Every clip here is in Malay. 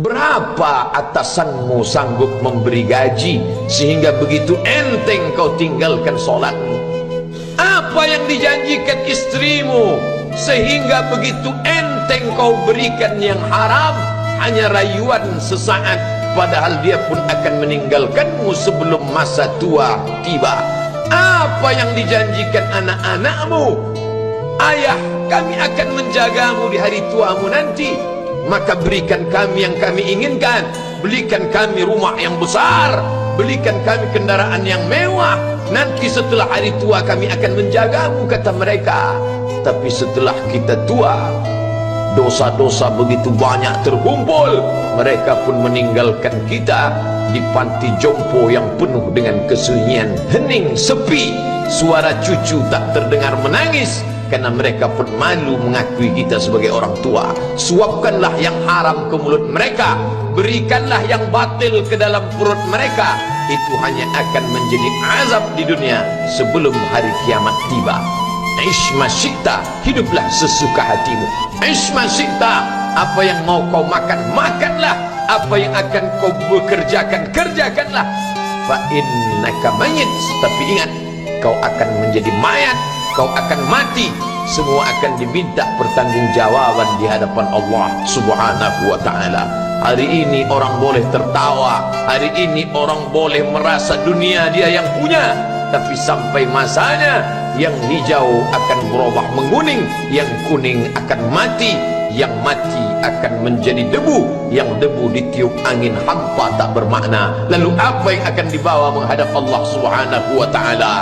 Berapa atasanmu sanggup memberi gaji sehingga begitu enteng kau tinggalkan solatmu? Apa yang dijanjikan istrimu sehingga begitu enteng kau berikan yang haram? Hanya rayuan sesaat, padahal dia pun akan meninggalkanmu sebelum masa tua tiba. Apa yang dijanjikan anak-anakmu? Ayah, kami akan menjagamu di hari tuamu nanti, maka berikan kami yang kami inginkan. Belikan kami rumah yang besar, belikan kami kendaraan yang mewah. Nanti setelah hari tua kami akan menjagamu, kata mereka. Tapi setelah kita tua, dosa-dosa begitu banyak terkumpul, mereka pun meninggalkan kita di panti jompo yang penuh dengan kesunyian, hening, sepi. Suara cucu tak terdengar menangis, karena mereka pun malu mengakui kita sebagai orang tua. Suapkanlah yang haram ke mulut mereka, berikanlah yang batil ke dalam perut mereka. Itu hanya akan menjadi azab di dunia sebelum hari kiamat tiba. Ishma syi'ta, hiduplah sesuka hatimu. Ishma syi'ta, apa yang mau kau makan, makanlah. Apa yang akan kau bekerjakan, kerjakanlah. Fa innaka mayyit, tapi ingat, kau akan menjadi mayat, kau akan mati. Semua akan diminta pertanggungjawaban di hadapan Allah Subhanahu wa ta'ala. Hari ini orang boleh tertawa, hari ini orang boleh merasa dunia dia yang punya, tapi sampai masanya yang hijau akan berubah menguning, yang kuning akan mati, yang mati akan menjadi debu, yang debu ditiup angin hampa tak bermakna. Lalu apa yang akan dibawa menghadap Allah Subhanahu wa ta'ala?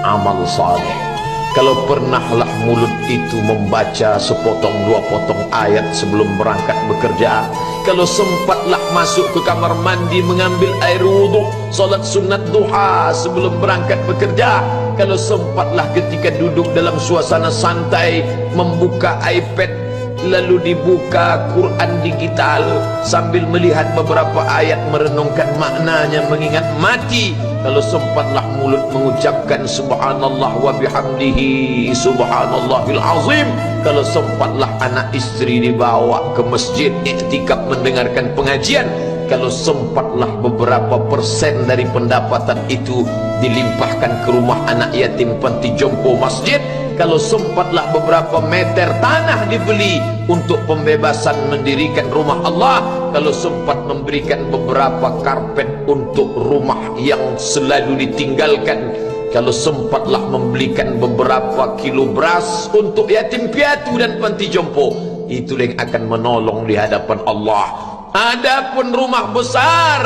Amal saleh. Kalau pernahlah mulut itu membaca sepotong dua potong ayat sebelum berangkat bekerja, kalau sempatlah masuk ke kamar mandi mengambil air wudhu, solat sunat duha sebelum berangkat bekerja, kalau sempatlah ketika duduk dalam suasana santai membuka iPad lalu dibuka Quran digital sambil melihat beberapa ayat merenungkan maknanya mengingat mati, kalau sempatlah mulut mengucapkan subhanallah wa bihamdihi subhanallahil azim, kalau sempatlah anak istri dibawa ke masjid iktikaf mendengarkan pengajian, kalau sempatlah beberapa persen dari pendapatan itu dilimpahkan ke rumah anak yatim panti jompo masjid, kalau sempatlah beberapa meter tanah dibeli untuk pembebasan mendirikan rumah Allah, kalau sempat memberikan beberapa karpet untuk rumah yang selalu ditinggalkan, kalau sempatlah membelikan beberapa kilo beras untuk yatim piatu dan panti jompo, itu yang akan menolong di hadapan Allah. Adapun rumah besar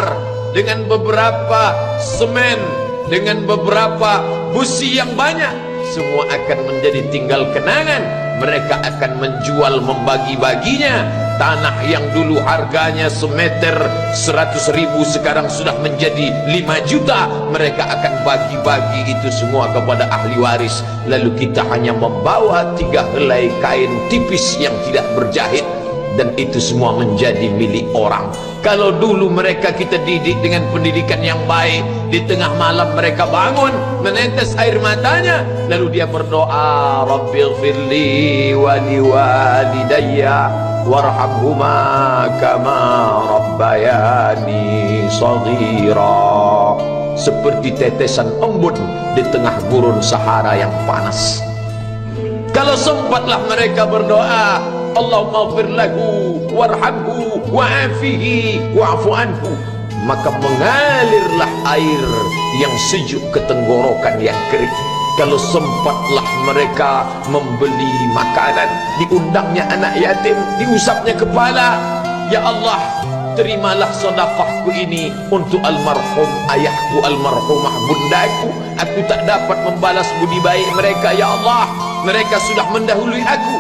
dengan beberapa semen, dengan beberapa busi yang banyak, semua akan menjadi tinggal kenangan. Mereka akan menjual, membagi-baginya. Tanah yang dulu harganya semeter 100.000 sekarang sudah menjadi 5 juta. Mereka akan bagi-bagi itu semua kepada ahli waris. Lalu kita hanya membawa 3 helai kain tipis yang tidak berjahit, dan itu semua menjadi milik orang. Kalau dulu mereka kita didik dengan pendidikan yang baik, di tengah malam mereka bangun menetes air matanya, lalu dia berdoa, Rabbighfirli wa liwalidayya warhamhuma kama rabbayani shaghira, seperti tetesan embun di tengah gurun Sahara yang panas. Kalau sempatlah mereka berdoa, Allahumma ighfir lahu warhamhu wa'afihi wa'fu anhu, maka mengalirlah air yang sejuk ke tenggorokan yang kering. Kalau sempatlah mereka membeli makanan, diundangnya anak yatim, diusapnya kepala, ya Allah, terimalah sedekahku ini untuk almarhum ayahku, almarhumah bundaku. Aku tak dapat membalas budi baik mereka, ya Allah, mereka sudah mendahului aku.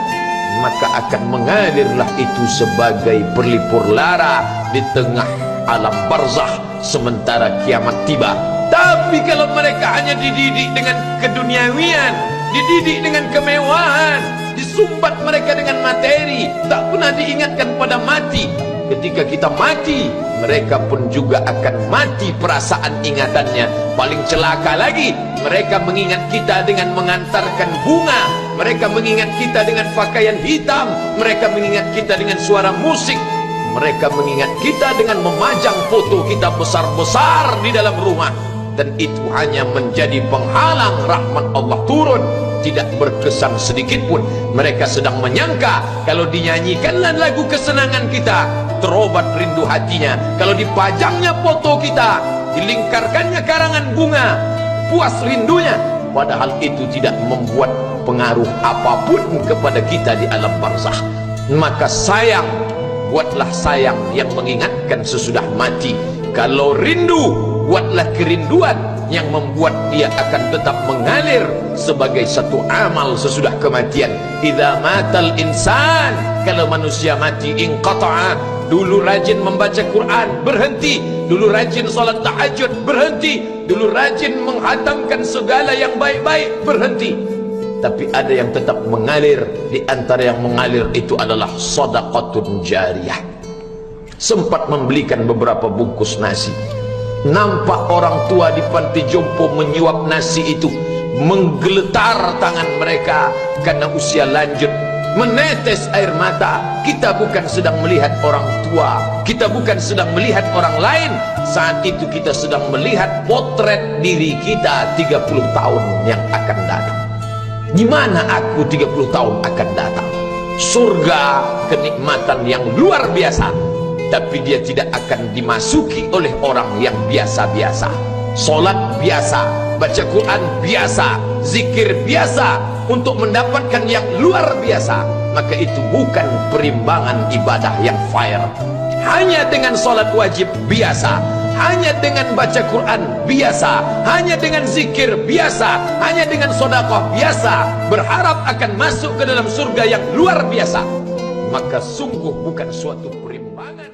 Maka akan mengalirlah itu sebagai perlipur lara di tengah alam barzakh sementara kiamat tiba. Tapi kalau mereka hanya dididik dengan keduniawian, dididik dengan kemewahan, disumbat mereka dengan materi, tak pernah diingatkan pada mati. Ketika kita mati, mereka pun juga akan mati perasaan ingatannya. Paling celaka lagi, mereka mengingat kita dengan mengantarkan bunga, mereka mengingat kita dengan pakaian hitam, mereka mengingat kita dengan suara musik. Mereka mengingat kita dengan memajang foto kita besar-besar di dalam rumah, dan itu hanya menjadi penghalang rahmat Allah turun. Tidak berkesan sedikit pun. Mereka sedang menyangka kalau dinyanyikanlah lagu kesenangan kita, terobat rindu hatinya. Kalau dipajangnya foto kita, dilingkarkannya karangan bunga, puas rindunya. Padahal itu tidak membuat pengaruh apapun kepada kita di alam barzakh. Maka sayang, buatlah sayang yang mengingatkan sesudah mati. Kalau rindu, buatlah kerinduan yang membuat dia akan tetap mengalir sebagai satu amal sesudah kematian. Idza matal insan, kalau manusia mati, inqata'a. Dulu rajin membaca Quran, berhenti. Dulu rajin salat tahajud, berhenti. Dulu rajin menghatamkan segala yang baik-baik, berhenti. Tapi ada yang tetap mengalir. Di antara yang mengalir itu adalah sedekatun jariyah. Sempat membelikan beberapa bungkus nasi. Nampak orang tua di panti jompo menyuap nasi itu, menggeletar tangan mereka karena usia lanjut, menetes air mata. Kita bukan sedang melihat orang tua, kita bukan sedang melihat orang lain. Saat itu kita sedang melihat potret diri kita 30 tahun yang akan datang. Gimana aku 30 tahun akan datang? Surga, kenikmatan yang luar biasa, tapi dia tidak akan dimasuki oleh orang yang biasa-biasa. Solat biasa, baca Quran biasa, zikir biasa, untuk mendapatkan yang luar biasa, maka itu bukan perimbangan ibadah yang fair. Hanya dengan solat wajib biasa, hanya dengan baca Quran biasa, hanya dengan zikir biasa, hanya dengan sedekah biasa, berharap akan masuk ke dalam surga yang luar biasa, maka sungguh bukan suatu perimbangan.